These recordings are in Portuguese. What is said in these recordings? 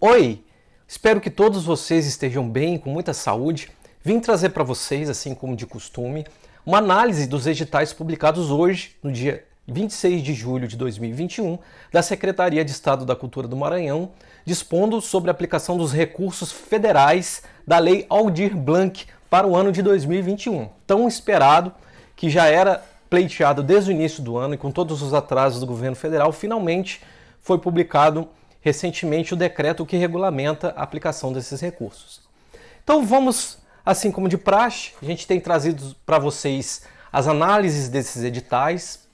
Oi, espero que todos vocês estejam bem, com muita saúde. Vim trazer para vocês, assim como de costume, uma análise dos editais publicados hoje, no dia 26 de julho de 2021, da Secretaria de Estado da Cultura do Maranhão, dispondo sobre a aplicação dos recursos federais da Lei Aldir Blanc para o ano de 2021. Tão esperado, que já era pleiteado desde o início do ano e com todos os atrasos do governo federal, finalmente foi publicado recentemente o decreto que regulamenta a aplicação desses recursos. Então vamos, assim como de praxe, a gente tem trazido para vocês as análises desses editais.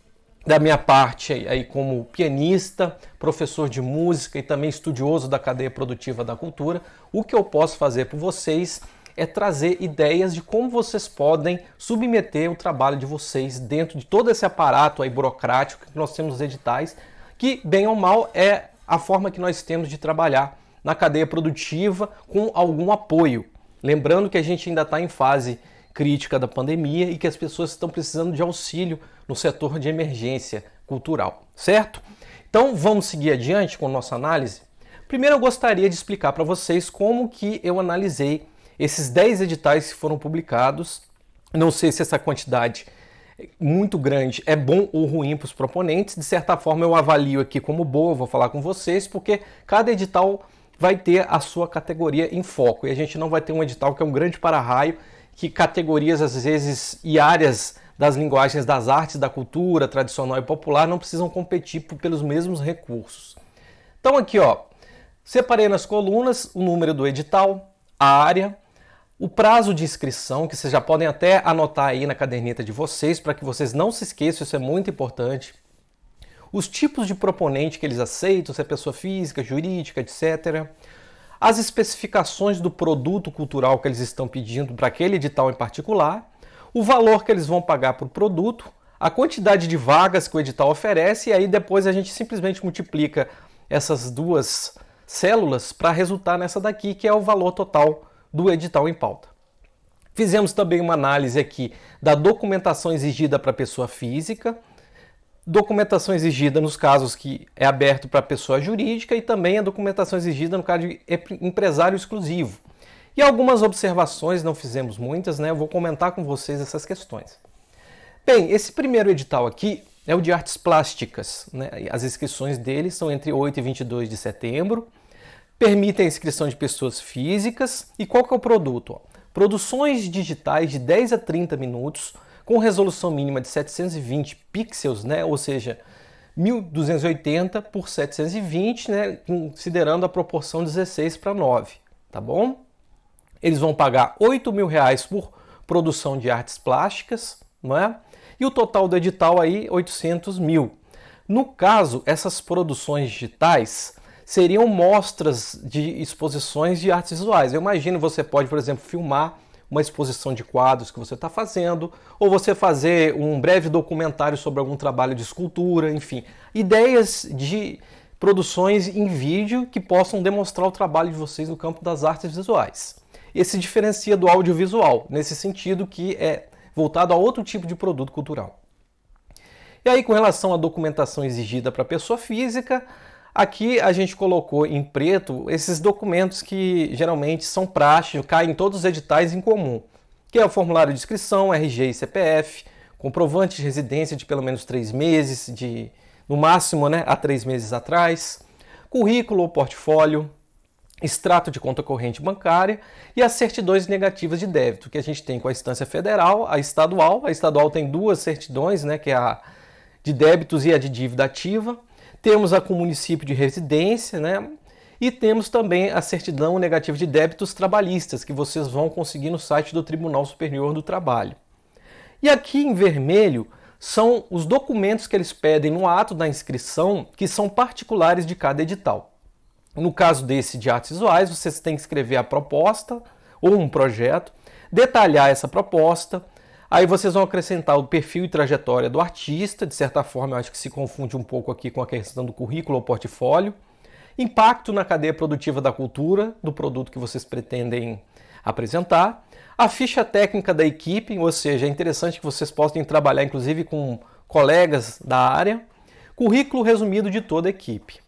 Da minha parte, aí como pianista, professor de música e também estudioso da cadeia produtiva da cultura, o que eu posso fazer por vocês é trazer ideias de como vocês podem submeter o trabalho de vocês dentro de todo esse aparato aí burocrático que nós temos nos editais, que, bem ou mal, é a forma que nós temos de trabalhar na cadeia produtiva com algum apoio. Lembrando que a gente ainda está em fase crítica da pandemia e que as pessoas estão precisando de auxílio no setor de emergência cultural, certo? Então vamos seguir adiante com a nossa análise. Primeiro eu gostaria de explicar para vocês como que eu analisei esses 10 editais que foram publicados. Não sei se essa quantidade muito grande é bom ou ruim para os proponentes. De certa forma eu avalio aqui como boa, vou falar com vocês, porque cada edital vai ter a sua categoria em foco e a gente não vai ter um edital que é um grande para-raio, que categorias às vezes e áreas das linguagens das artes, da cultura tradicional e popular não precisam competir pelos mesmos recursos. Então aqui, ó, separei nas colunas o número do edital, a área, o prazo de inscrição, que vocês já podem até anotar aí na caderneta de vocês, para que vocês não se esqueçam, isso é muito importante. Os tipos de proponente que eles aceitam, se é pessoa física, jurídica, etc. As especificações do produto cultural que eles estão pedindo para aquele edital em particular, o valor que eles vão pagar por produto, a quantidade de vagas que o edital oferece, e aí depois a gente simplesmente multiplica essas duas células para resultar nessa daqui, que é o valor total do edital em pauta. Fizemos também uma análise aqui da documentação exigida para pessoa física, documentação exigida nos casos que é aberto para pessoa jurídica e também a documentação exigida no caso de empresário exclusivo. E algumas observações, não fizemos muitas, né? Eu vou comentar com vocês essas questões. Bem, esse primeiro edital aqui é o de artes plásticas, né? As inscrições dele são entre 8 e 22 de setembro. Permitem a inscrição de pessoas físicas. E qual que é o produto? Produções digitais de 10 a 30 minutos com resolução mínima de 720 pixels, né? Ou seja, 1280 por 720, né? Considerando a proporção 16:9, tá bom? Eles vão pagar R$ 8.000 por produção de artes plásticas, não é? E o total do edital aí, 800 mil. No caso, essas produções digitais seriam mostras de exposições de artes visuais. Eu imagino você pode, por exemplo, filmar uma exposição de quadros que você está fazendo, ou você fazer um breve documentário sobre algum trabalho de escultura, enfim. Ideias de produções em vídeo que possam demonstrar o trabalho de vocês no campo das artes visuais. Esse diferencia do audiovisual, nesse sentido que é voltado a outro tipo de produto cultural. E aí, com relação à documentação exigida para pessoa física, aqui a gente colocou em preto esses documentos que geralmente são práticos, caem em todos os editais em comum, que é o formulário de inscrição, RG e CPF, comprovante de residência de pelo menos 3 meses, no máximo, né, há 3 meses atrás, currículo ou portfólio, extrato de conta corrente bancária e as certidões negativas de débito, que a gente tem com a instância federal, a estadual. A estadual tem duas certidões, né, que é a de débitos e a de dívida ativa. Temos a com o município de residência, né, e temos também a certidão negativa de débitos trabalhistas, que vocês vão conseguir no site do Tribunal Superior do Trabalho. E aqui em vermelho são os documentos que eles pedem no ato da inscrição, que são particulares de cada edital. No caso desse de artes visuais, vocês têm que escrever a proposta ou um projeto, detalhar essa proposta, aí vocês vão acrescentar o perfil e trajetória do artista, de certa forma eu acho que se confunde um pouco aqui com a questão do currículo ou portfólio, impacto na cadeia produtiva da cultura, do produto que vocês pretendem apresentar, a ficha técnica da equipe, ou seja, é interessante que vocês possam trabalhar inclusive com colegas da área, currículo resumido de toda a equipe.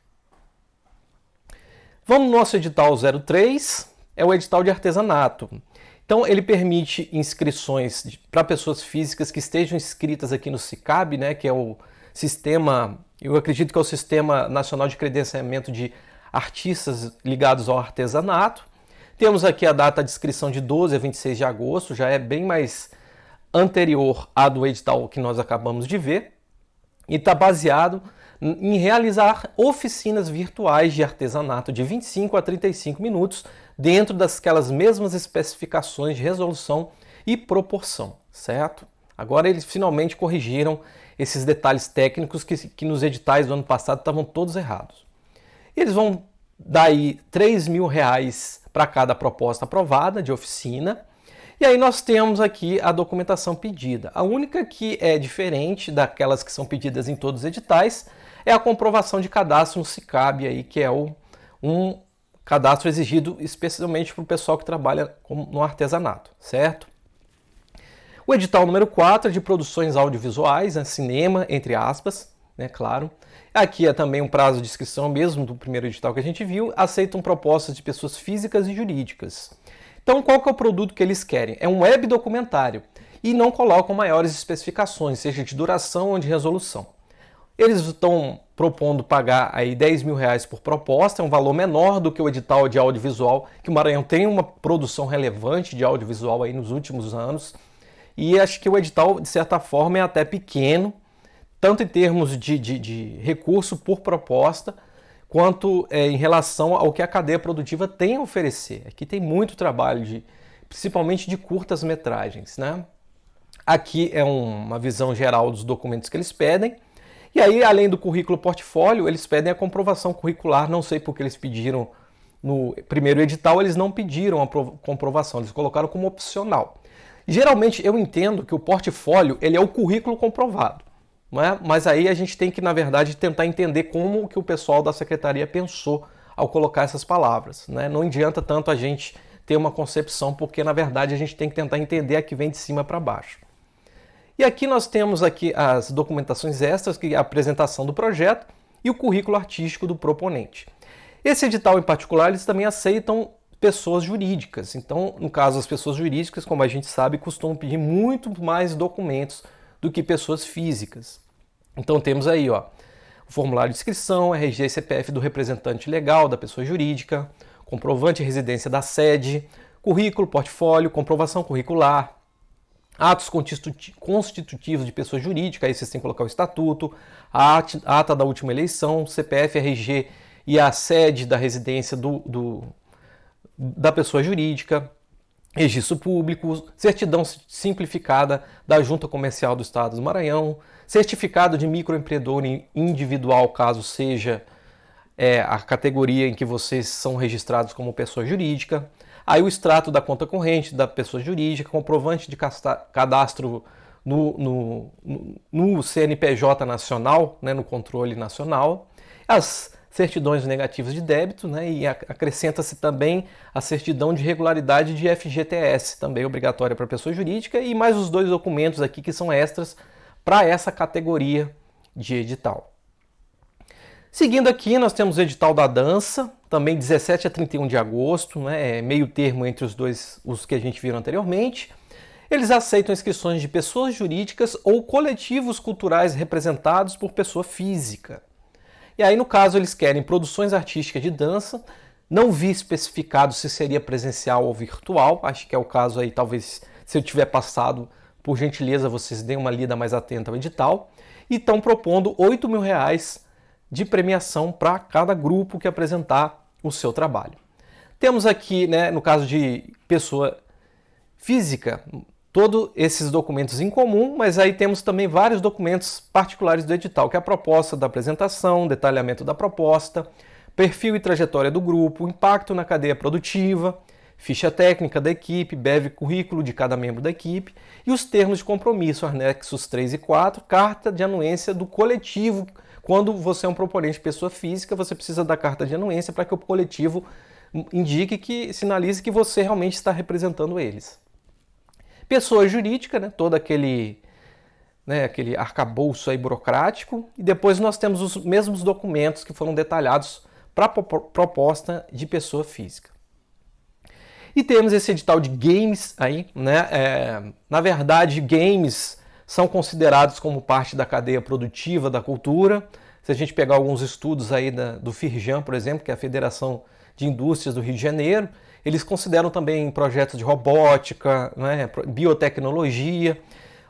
Vamos no nosso edital 03, é o edital de artesanato. Então, ele permite inscrições para pessoas físicas que estejam inscritas aqui no SICAB, né, que é o sistema, eu acredito que é o Sistema Nacional de Credenciamento de Artistas ligados ao artesanato. Temos aqui a data de inscrição de 12 a 26 de agosto, já é bem mais anterior à do edital que nós acabamos de ver, e está baseado em realizar oficinas virtuais de artesanato de 25 a 35 minutos dentro daquelas mesmas especificações de resolução e proporção, certo? Agora eles finalmente corrigiram esses detalhes técnicos que nos editais do ano passado estavam todos errados. Eles vão dar aí R$3.000 para cada proposta aprovada de oficina. E aí nós temos aqui a documentação pedida. A única que é diferente daquelas que são pedidas em todos os editais é a comprovação de cadastro no SICAB, aí, que é um cadastro exigido especialmente para o pessoal que trabalha no artesanato, certo? O edital número 4 é de produções audiovisuais, né, cinema, entre aspas, né, claro. Aqui é também um prazo de inscrição mesmo do primeiro edital que a gente viu, aceitam propostas de pessoas físicas e jurídicas. Então, qual que é o produto que eles querem? É um web documentário e não colocam maiores especificações, seja de duração ou de resolução. Eles estão propondo pagar aí R$10.000 por proposta, é um valor menor do que o edital de audiovisual, que o Maranhão tem uma produção relevante de audiovisual aí nos últimos anos. E acho que o edital, de certa forma, é até pequeno, tanto em termos de recurso por proposta, quanto em relação ao que a cadeia produtiva tem a oferecer. Aqui tem muito trabalho, principalmente de curtas metragens, né? Aqui é uma visão geral dos documentos que eles pedem. E aí, além do currículo portfólio, eles pedem a comprovação curricular. Não sei porque eles pediram no primeiro edital, eles não pediram a comprovação, eles colocaram como opcional. Geralmente, eu entendo que o portfólio ele é o currículo comprovado. Não é? Mas aí a gente tem que, na verdade, tentar entender como que o pessoal da secretaria pensou ao colocar essas palavras, né? Não adianta tanto a gente ter uma concepção, porque, na verdade, a gente tem que tentar entender a que vem de cima para baixo. E aqui nós temos aqui as documentações extras, que é a apresentação do projeto e o currículo artístico do proponente. Esse edital em particular, eles também aceitam pessoas jurídicas. Então, no caso, as pessoas jurídicas, como a gente sabe, costumam pedir muito mais documentos do que pessoas físicas. Então temos aí, ó, o formulário de inscrição, RG e CPF do representante legal da pessoa jurídica, comprovante de residência da sede, currículo, portfólio, comprovação curricular, atos constitutivos de pessoa jurídica, aí vocês têm que colocar o estatuto, a ata da última eleição, CPF, RG e a sede da residência da pessoa jurídica, registro público, certidão simplificada da Junta Comercial do Estado do Maranhão, certificado de microempreendedor individual, caso seja a categoria em que vocês são registrados como pessoa jurídica, aí o extrato da conta corrente da pessoa jurídica, comprovante de cadastro no CNPJ nacional, né, no controle nacional, as certidões negativas de débito, né, e acrescenta-se também a certidão de regularidade de FGTS, também obrigatória para pessoa jurídica, e mais os 2 documentos aqui que são extras para essa categoria de edital. Seguindo aqui, nós temos o edital da dança, também 17 a 31 de agosto, né, meio termo entre os que a gente viu anteriormente. Eles aceitam inscrições de pessoas jurídicas ou coletivos culturais representados por pessoa física. E aí, no caso, eles querem produções artísticas de dança. Não vi especificado se seria presencial ou virtual. Acho que é o caso aí, talvez, se eu tiver passado, por gentileza, vocês deem uma lida mais atenta ao edital. E estão propondo R$8.000 de premiação para cada grupo que apresentar o seu trabalho. Temos aqui, né, no caso de pessoa física, todos esses documentos em comum, mas aí temos também vários documentos particulares do edital, que é a proposta da apresentação, detalhamento da proposta, perfil e trajetória do grupo, impacto na cadeia produtiva, ficha técnica da equipe, breve currículo de cada membro da equipe e os termos de compromisso, anexos 3 e 4, carta de anuência do coletivo. Quando você é um proponente pessoa física, você precisa da carta de anuência para que o coletivo indique sinalize que você realmente está representando eles. Pessoa jurídica, né, todo aquele arcabouço aí burocrático, e depois nós temos os mesmos documentos que foram detalhados para proposta de pessoa física. E temos esse edital de games aí, né? Na verdade, games são considerados como parte da cadeia produtiva da cultura. Se a gente pegar alguns estudos aí do Firjan, por exemplo, que é a Federação de Indústrias do Rio de Janeiro, eles consideram também projetos de robótica, né? Biotecnologia.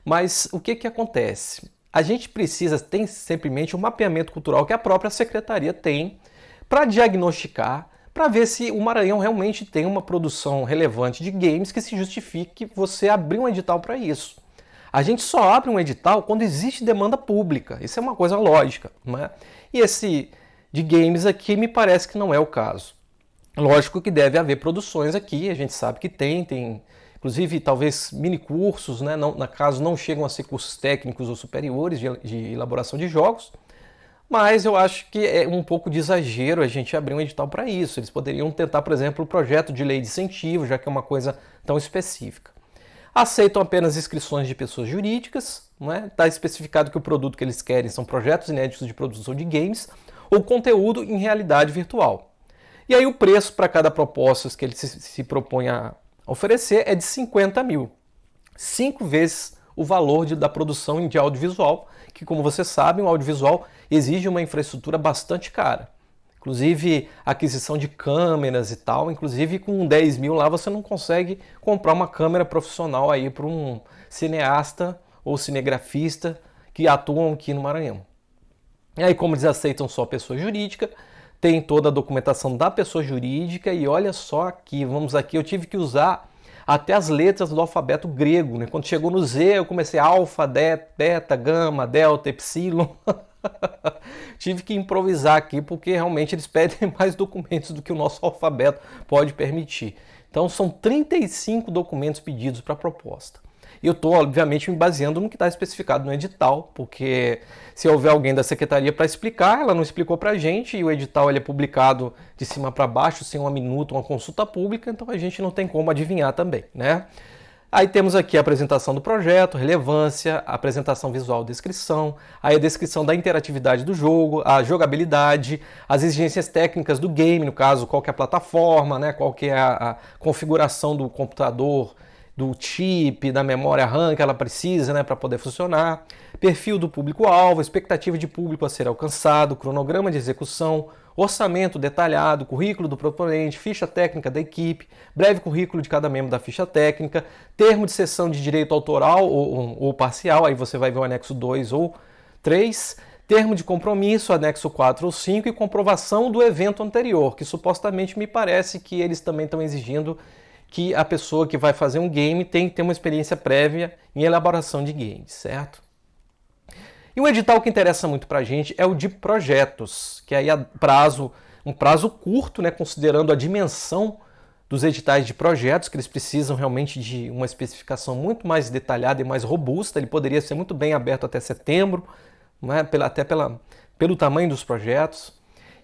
Mas o que acontece? A gente precisa ter sempre em mente o mapeamento cultural que a própria secretaria tem para diagnosticar, para ver se o Maranhão realmente tem uma produção relevante de games que se justifique você abrir um edital para isso. A gente só abre um edital quando existe demanda pública, isso é uma coisa lógica, né? E esse de games aqui me parece que não é o caso. Lógico que deve haver produções aqui, a gente sabe que tem inclusive talvez mini cursos, né? Na caso não chegam a ser cursos técnicos ou superiores de elaboração de jogos, mas eu acho que é um pouco de exagero a gente abrir um edital para isso. Eles poderiam tentar, por exemplo, o projeto de lei de incentivo, já que é uma coisa tão específica. Aceitam apenas inscrições de pessoas jurídicas, está especificado que o produto que eles querem são projetos inéditos de produção de games ou conteúdo em realidade virtual. E aí o preço para cada proposta que ele se propõe a oferecer é de 50 mil, 5 vezes o valor da produção de audiovisual, que, como vocês sabem, o audiovisual exige uma infraestrutura bastante cara. Inclusive, aquisição de câmeras e tal, inclusive com 10 mil lá você não consegue comprar uma câmera profissional aí para um cineasta ou cinegrafista que atuam aqui no Maranhão. E aí, como eles aceitam só pessoa jurídica, tem toda a documentação da pessoa jurídica e olha só aqui, vamos aqui, eu tive que usar até as letras do alfabeto grego, né? Quando chegou no Z, eu comecei alfa, beta, gama, delta, epsilon. Tive que improvisar aqui porque realmente eles pedem mais documentos do que o nosso alfabeto pode permitir. Então são 35 documentos pedidos para a proposta. E eu estou, obviamente, me baseando no que está especificado no edital, porque se houver alguém da secretaria para explicar, ela não explicou para a gente, e o edital ele é publicado de cima para baixo, sem uma minuta, uma consulta pública, então a gente não tem como adivinhar também, né? Aí temos aqui a apresentação do projeto, relevância, a apresentação visual, descrição, aí a descrição da interatividade do jogo, a jogabilidade, as exigências técnicas do game, no caso, qual que é a plataforma, né? Qual que é a configuração do computador, do chip, da memória RAM que ela precisa, né, para poder funcionar, perfil do público-alvo, expectativa de público a ser alcançado, cronograma de execução, orçamento detalhado, currículo do proponente, ficha técnica da equipe, breve currículo de cada membro da ficha técnica, termo de cessão de direito autoral ou parcial, aí você vai ver o anexo 2 ou 3, termo de compromisso, anexo 4 ou 5 e comprovação do evento anterior, que supostamente me parece que eles também estão exigindo que a pessoa que vai fazer um game tem que ter uma experiência prévia em elaboração de games, certo? E um edital que interessa muito para a gente é o de projetos, que aí é um prazo curto, né, considerando a dimensão dos editais de projetos, que eles precisam realmente de uma especificação muito mais detalhada e mais robusta. Ele poderia ser muito bem aberto até setembro, né, pelo tamanho dos projetos.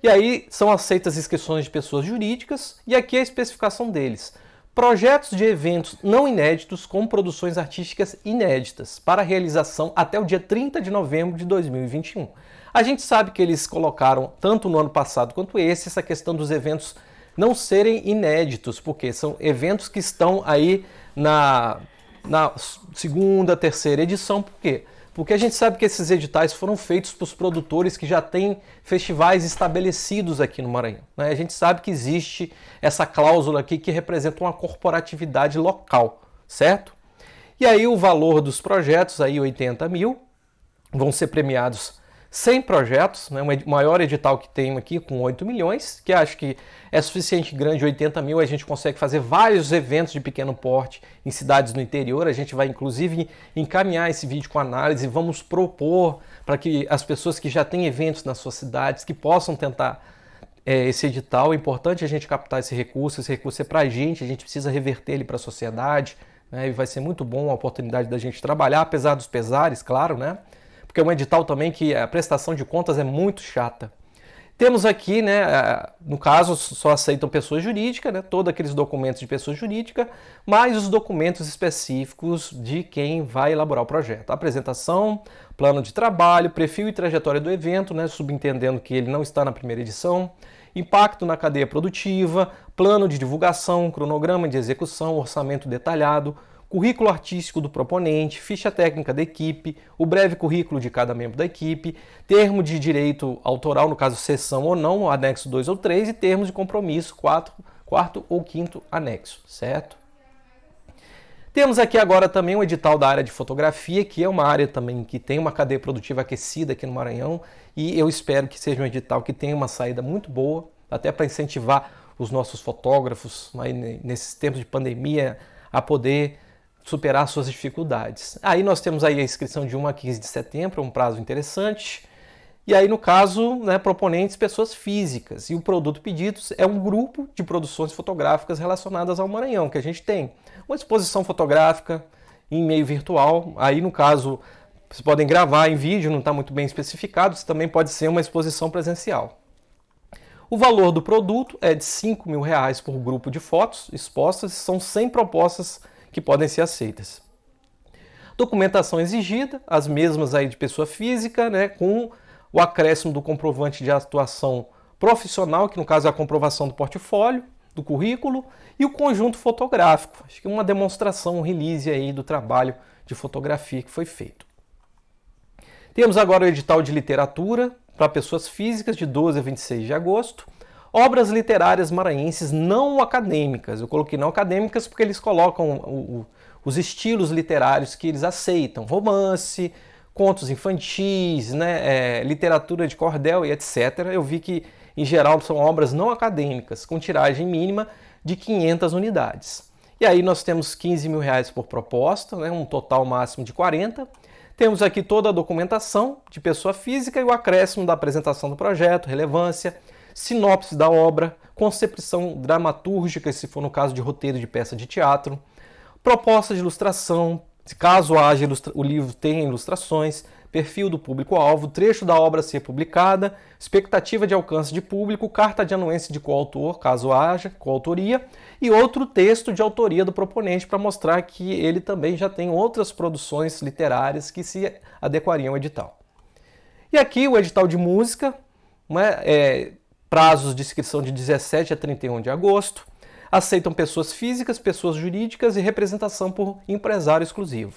E aí são aceitas inscrições de pessoas jurídicas, e aqui é a especificação deles. Projetos de eventos não inéditos com produções artísticas inéditas para realização até o dia 30 de novembro de 2021. A gente sabe que eles colocaram, tanto no ano passado quanto essa questão dos eventos não serem inéditos, porque são eventos que estão aí na segunda, terceira edição. Por quê? Porque a gente sabe que esses editais foram feitos para os produtores que já têm festivais estabelecidos aqui no Maranhão, né? A gente sabe que existe essa cláusula aqui que representa uma corporatividade local, certo? E aí o valor dos projetos, aí 80 mil, vão ser premiados 100 projetos, né? O maior edital que tenho aqui com 8 milhões, que acho que é suficiente grande, 80 mil, a gente consegue fazer vários eventos de pequeno porte em cidades no interior. A gente vai inclusive encaminhar esse vídeo com análise e vamos propor para que as pessoas que já têm eventos nas suas cidades, que possam tentar esse edital. É importante a gente captar esse recurso é para a gente precisa reverter ele para a sociedade, né? E vai ser muito bom a oportunidade da gente trabalhar, apesar dos pesares, claro, né? Porque é um edital também que a prestação de contas é muito chata. Temos aqui, né, no caso, só aceitam pessoa jurídica, né, todos aqueles documentos de pessoa jurídica, mais os documentos específicos de quem vai elaborar o projeto. Apresentação, plano de trabalho, perfil e trajetória do evento, né, subentendendo que ele não está na primeira edição, impacto na cadeia produtiva, plano de divulgação, cronograma de execução, orçamento detalhado, currículo artístico do proponente, ficha técnica da equipe, o breve currículo de cada membro da equipe, termo de direito autoral, no caso cessão ou não, anexo 2 ou 3, e termos de compromisso, quarto ou quinto anexo, certo? Temos aqui agora também um edital da área de fotografia, que é uma área também que tem uma cadeia produtiva aquecida aqui no Maranhão, e eu espero que seja um edital que tenha uma saída muito boa, até para incentivar os nossos fotógrafos nesses tempos de pandemia a poder superar suas dificuldades. Aí nós temos aí a inscrição de 1 a 15 de setembro, um prazo interessante. E aí, no caso, proponentes, pessoas físicas. E o produto pedidos é um grupo de produções fotográficas relacionadas ao Maranhão, que a gente tem uma exposição fotográfica em meio virtual. Aí, no caso, vocês podem gravar em vídeo, não está muito bem especificado. Isso também pode ser uma exposição presencial. O valor do produto é de R$5.000 por grupo de fotos expostas. São 100 propostas que podem ser aceitas. Documentação exigida, as mesmas aí de pessoa física, com o acréscimo do comprovante de atuação profissional, que no caso é a comprovação do portfólio, do currículo, e o conjunto fotográfico. Acho que uma demonstração, um release aí do trabalho de fotografia que foi feito. Temos agora o edital de literatura para pessoas físicas de 12 a 26 de agosto. Obras literárias maranhenses não acadêmicas. Eu coloquei não acadêmicas porque eles colocam os estilos literários que eles aceitam. Romance, contos infantis, literatura de cordel e etc. Eu vi que, em geral, são obras não acadêmicas, com tiragem mínima de 500 unidades. E aí nós temos R$15.000 por proposta, um total máximo de 40. Temos aqui toda a documentação de pessoa física e o acréscimo da apresentação do projeto, relevância, sinopse da obra, concepção dramatúrgica, se for no caso de roteiro de peça de teatro, proposta de ilustração, caso haja o livro tenha ilustrações, perfil do público-alvo, trecho da obra a ser publicada, expectativa de alcance de público, carta de anuência de coautor, caso haja coautoria, e outro texto de autoria do proponente para mostrar que ele também já tem outras produções literárias que se adequariam ao edital. E aqui o edital de música, prazos de inscrição de 17 a 31 de agosto, aceitam pessoas físicas, pessoas jurídicas e representação por empresário exclusivo.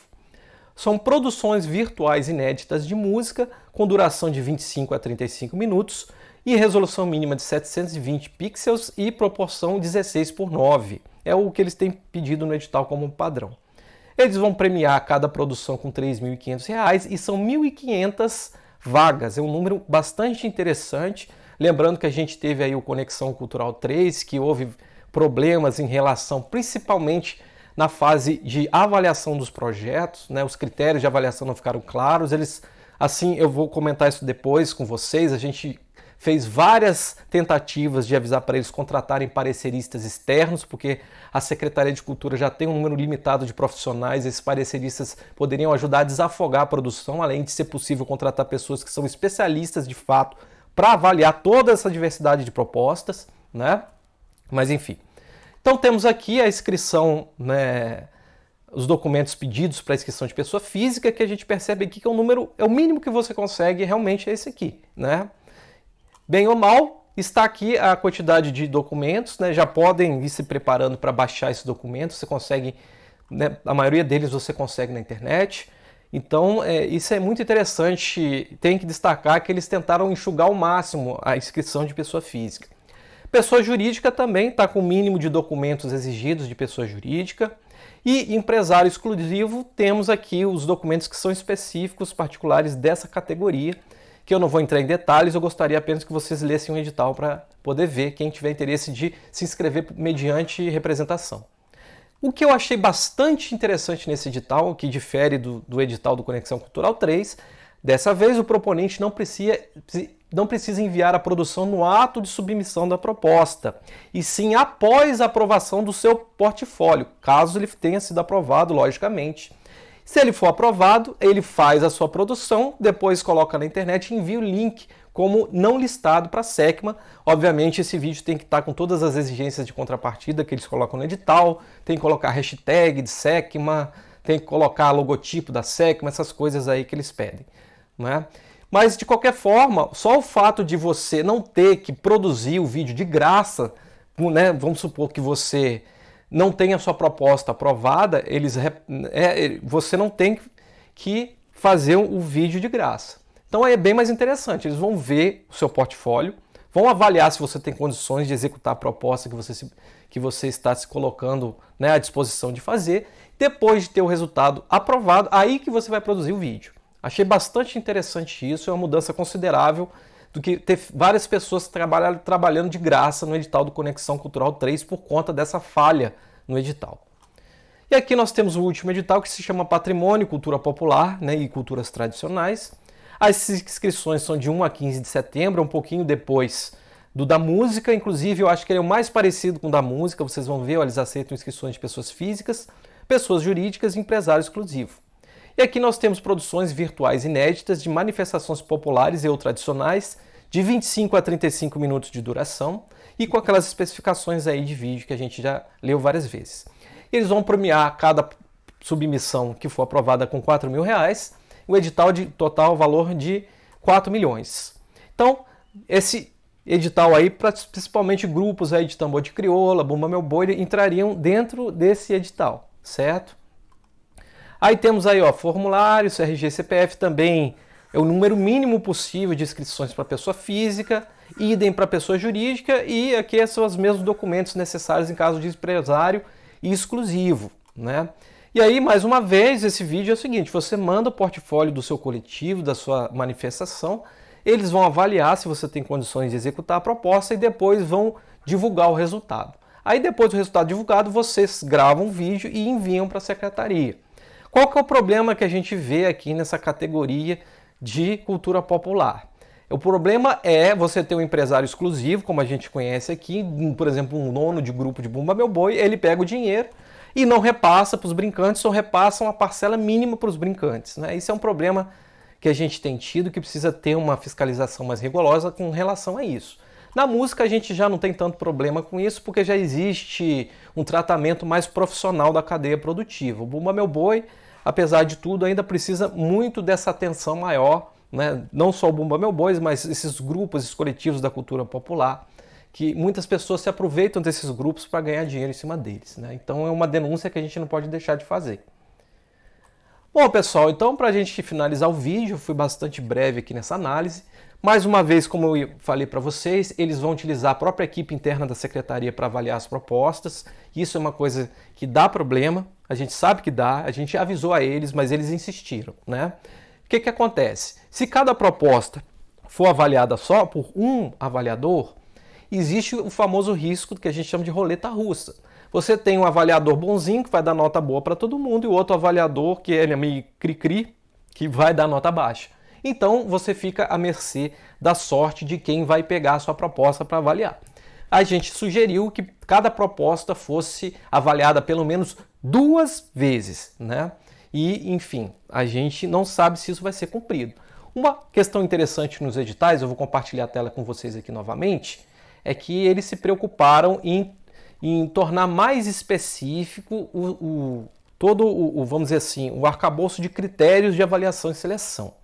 São produções virtuais inéditas de música com duração de 25 a 35 minutos e resolução mínima de 720 pixels e proporção 16:9. É o que eles têm pedido no edital como padrão. Eles vão premiar cada produção com R$3.500 e são 1.500 vagas. É um número bastante interessante. Lembrando que a gente teve aí o Conexão Cultural 3, que houve problemas em relação, principalmente na fase de avaliação dos projetos, os critérios de avaliação não ficaram claros. Eu vou comentar isso depois com vocês, a gente fez várias tentativas de avisar para eles contratarem pareceristas externos, porque a Secretaria de Cultura já tem um número limitado de profissionais, esses pareceristas poderiam ajudar a desafogar a produção, além de ser possível contratar pessoas que são especialistas de fato para avaliar toda essa diversidade de propostas, Mas enfim. Então temos aqui a inscrição, os documentos pedidos para a inscrição de pessoa física, que a gente percebe aqui que é o mínimo que você consegue, realmente é esse aqui, Bem ou mal, está aqui a quantidade de documentos, já podem ir se preparando para baixar esses documentos, você consegue, a maioria deles você consegue na internet. Então, isso é muito interessante, tem que destacar que eles tentaram enxugar ao máximo a inscrição de pessoa física. Pessoa jurídica também está com o mínimo de documentos exigidos de pessoa jurídica. E empresário exclusivo, temos aqui os documentos que são específicos, particulares dessa categoria, que eu não vou entrar em detalhes, eu gostaria apenas que vocês lessem o edital para poder ver, quem tiver interesse de se inscrever mediante representação. O que eu achei bastante interessante nesse edital, que difere do edital do Conexão Cultural 3, dessa vez o proponente não precisa enviar a produção no ato de submissão da proposta, e sim após a aprovação do seu portfólio, caso ele tenha sido aprovado, logicamente. Se ele for aprovado, ele faz a sua produção, depois coloca na internet e envia o link como não listado para a SECMA. Obviamente esse vídeo tem que estar com todas as exigências de contrapartida que eles colocam no edital, tem que colocar hashtag de SECMA, tem que colocar logotipo da SECMA, essas coisas aí que eles pedem, Mas, de qualquer forma, só o fato de você não ter que produzir o vídeo de graça, né? Vamos supor que você não tenha a sua proposta aprovada, você não tem que fazer o vídeo de graça. Então é bem mais interessante, eles vão ver o seu portfólio, vão avaliar se você tem condições de executar a proposta que você está se colocando, né, à disposição de fazer. Depois de ter o resultado aprovado, aí que você vai produzir o vídeo. Achei bastante interessante isso, é uma mudança considerável do que ter várias pessoas trabalhando de graça no edital do Conexão Cultural 3 por conta dessa falha no edital. E aqui nós temos o último edital, que se chama Patrimônio, Cultura Popular, né, e Culturas Tradicionais. As inscrições são de 1 a 15 de setembro, um pouquinho depois do da música. Inclusive, eu acho que ele é o mais parecido com o da música. Vocês vão ver, eles aceitam inscrições de pessoas físicas, pessoas jurídicas e empresário exclusivo. E aqui nós temos produções virtuais inéditas de manifestações populares e ou tradicionais, de 25 a 35 minutos de duração, e com aquelas especificações aí de vídeo que a gente já leu várias vezes. Eles vão premiar cada submissão que for aprovada com R$4.000, o edital de total valor de 4 milhões. Então, esse edital aí, principalmente grupos aí de tambor de crioula, Bumba Meu Boi, entrariam dentro desse edital, certo? Aí temos aí, ó, formulários, RG, CPF também é o número mínimo possível de inscrições para pessoa física, idem para pessoa jurídica, e aqui são os mesmos documentos necessários em caso de empresário e exclusivo, né? E aí, mais uma vez, esse vídeo é o seguinte: você manda o portfólio do seu coletivo, da sua manifestação, eles vão avaliar se você tem condições de executar a proposta e depois vão divulgar o resultado. Aí, depois do resultado divulgado, vocês gravam um vídeo e enviam para a secretaria. Qual que é o problema que a gente vê aqui nessa categoria de cultura popular? O problema é você ter um empresário exclusivo, como a gente conhece aqui, por exemplo, um dono de grupo de Bumba Meu Boi, ele pega o dinheiro e não repassa para os brincantes, ou repassa uma parcela mínima para os brincantes, né? Isso é um problema que a gente tem tido, que precisa ter uma fiscalização mais rigorosa com relação a isso. Na música a gente já não tem tanto problema com isso, porque já existe um tratamento mais profissional da cadeia produtiva. O Bumba Meu Boi, apesar de tudo, ainda precisa muito dessa atenção maior, né? Não só o Bumba Meu Boi, mas esses grupos, esses coletivos da cultura popular, que muitas pessoas se aproveitam desses grupos para ganhar dinheiro em cima deles, né? Então é uma denúncia que a gente não pode deixar de fazer. Bom, pessoal, então para a gente finalizar o vídeo, fui bastante breve aqui nessa análise. Mais uma vez, como eu falei para vocês, eles vão utilizar a própria equipe interna da secretaria para avaliar as propostas. Isso é uma coisa que dá problema, a gente sabe que dá, a gente avisou a eles, mas eles insistiram, né? O que acontece? Se cada proposta for avaliada só por um avaliador, existe o famoso risco que a gente chama de roleta russa. Você tem um avaliador bonzinho, que vai dar nota boa para todo mundo, e o outro avaliador, que ele é meio cri-cri, que vai dar nota baixa. Então, você fica à mercê da sorte de quem vai pegar a sua proposta para avaliar. A gente sugeriu que cada proposta fosse avaliada pelo menos 2 vezes, né? E, enfim, a gente não sabe se isso vai ser cumprido. Uma questão interessante nos editais, eu vou compartilhar a tela com vocês aqui novamente, é que eles se preocuparam em tornar mais específico vamos dizer assim, o arcabouço de critérios de avaliação e seleção.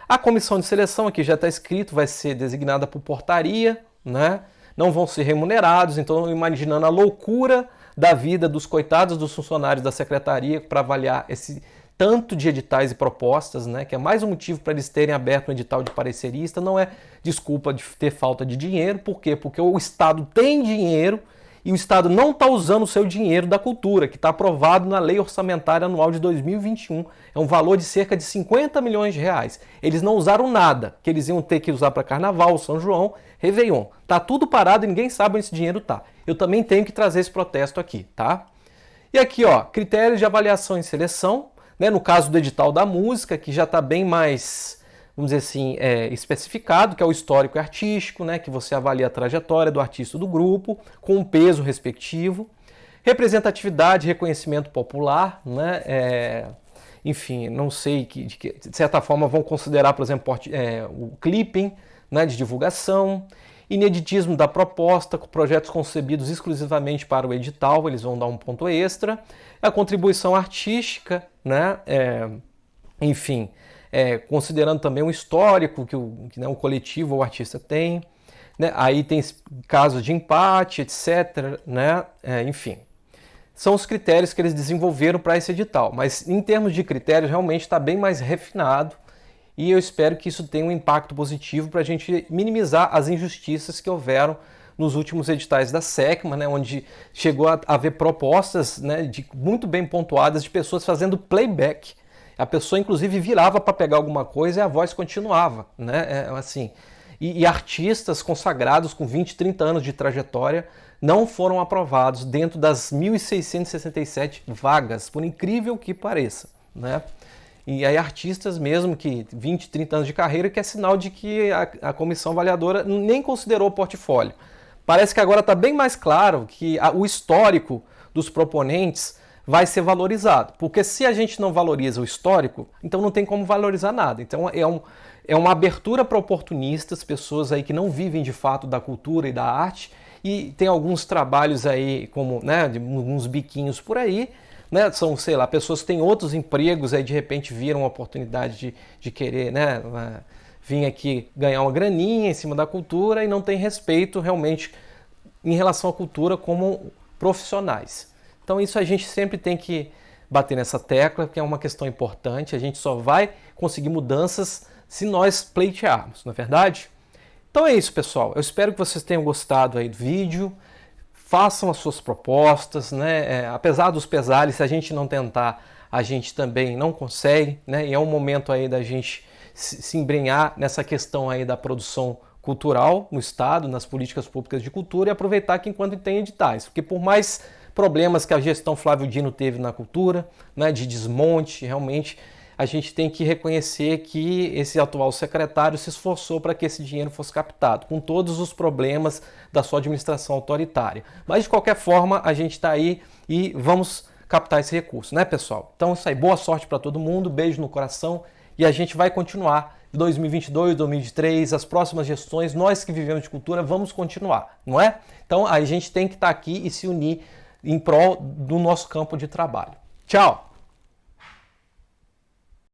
A comissão de seleção, aqui já está escrito, vai ser designada por portaria, né? Não vão ser remunerados, então imaginando a loucura da vida dos coitados dos funcionários da secretaria para avaliar esse tanto de editais e propostas, né? Que é mais um motivo para eles terem aberto um edital de parecerista, não é desculpa de ter falta de dinheiro. Por quê? Porque o Estado tem dinheiro e o Estado não está usando o seu dinheiro da cultura, que está aprovado na Lei Orçamentária Anual de 2021. É um valor de cerca de 50 milhões de reais. Eles não usaram nada, que eles iam ter que usar para Carnaval, São João, Réveillon. Tá tudo parado e ninguém sabe onde esse dinheiro tá. Eu também tenho que trazer esse protesto aqui, tá? E aqui, ó, critérios de avaliação e seleção, né? No caso do edital da música, que já está bem mais, vamos dizer assim, especificado, que é o histórico e artístico, né? Que você avalia a trajetória do artista do grupo, com um peso respectivo. Representatividade, reconhecimento popular, né? Enfim, não sei, de certa forma vão considerar, por exemplo, o clipping, né, de divulgação. Ineditismo da proposta, com projetos concebidos exclusivamente para o edital, eles vão dar um ponto extra. A contribuição artística, né? Enfim, considerando também o histórico que o coletivo ou o artista tem, né? Aí tem casos de empate, etc., né? Enfim, são os critérios que eles desenvolveram para esse edital, mas em termos de critérios realmente está bem mais refinado e eu espero que isso tenha um impacto positivo para a gente minimizar as injustiças que houveram nos últimos editais da SECMA, né, onde chegou a haver propostas, né, muito bem pontuadas de pessoas fazendo playback. A pessoa, inclusive, virava para pegar alguma coisa e a voz continuava. Né, assim. E artistas consagrados com 20, 30 anos de trajetória não foram aprovados dentro das 1.667 vagas, por incrível que pareça. Né? E aí artistas mesmo que 20, 30 anos de carreira, que é sinal de que a comissão avaliadora nem considerou o portfólio. Parece que agora está bem mais claro que o histórico dos proponentes vai ser valorizado. Porque se a gente não valoriza o histórico, então não tem como valorizar nada. Então é uma abertura para oportunistas, pessoas aí que não vivem de fato da cultura e da arte, e tem alguns trabalhos aí, como, né, uns biquinhos por aí, né, são, sei lá, pessoas que têm outros empregos, aí de repente viram a oportunidade de querer, né, vir aqui ganhar uma graninha em cima da cultura e não tem respeito realmente em relação à cultura como profissionais. Então isso a gente sempre tem que bater nessa tecla, que é uma questão importante, a gente só vai conseguir mudanças se nós pleitearmos, não é verdade? Então é isso, pessoal. Eu espero que vocês tenham gostado aí do vídeo. Façam as suas propostas, né? Apesar dos pesares, se a gente não tentar, a gente também não consegue, né? E é um momento aí da gente se embrenhar nessa questão aí da produção cultural no Estado, nas políticas públicas de cultura e aproveitar que enquanto tem editais. Porque por mais problemas que a gestão Flávio Dino teve na cultura, né, de desmonte, realmente a gente tem que reconhecer que esse atual secretário se esforçou para que esse dinheiro fosse captado, com todos os problemas da sua administração autoritária. Mas, de qualquer forma, a gente está aí e vamos captar esse recurso, né, pessoal? Então, isso aí. Boa sorte para todo mundo, beijo no coração e a gente vai continuar. 2022, 2023, as próximas gestões, nós que vivemos de cultura, vamos continuar, não é? Então, a gente tem que estar aqui e se unir em prol do nosso campo de trabalho. Tchau!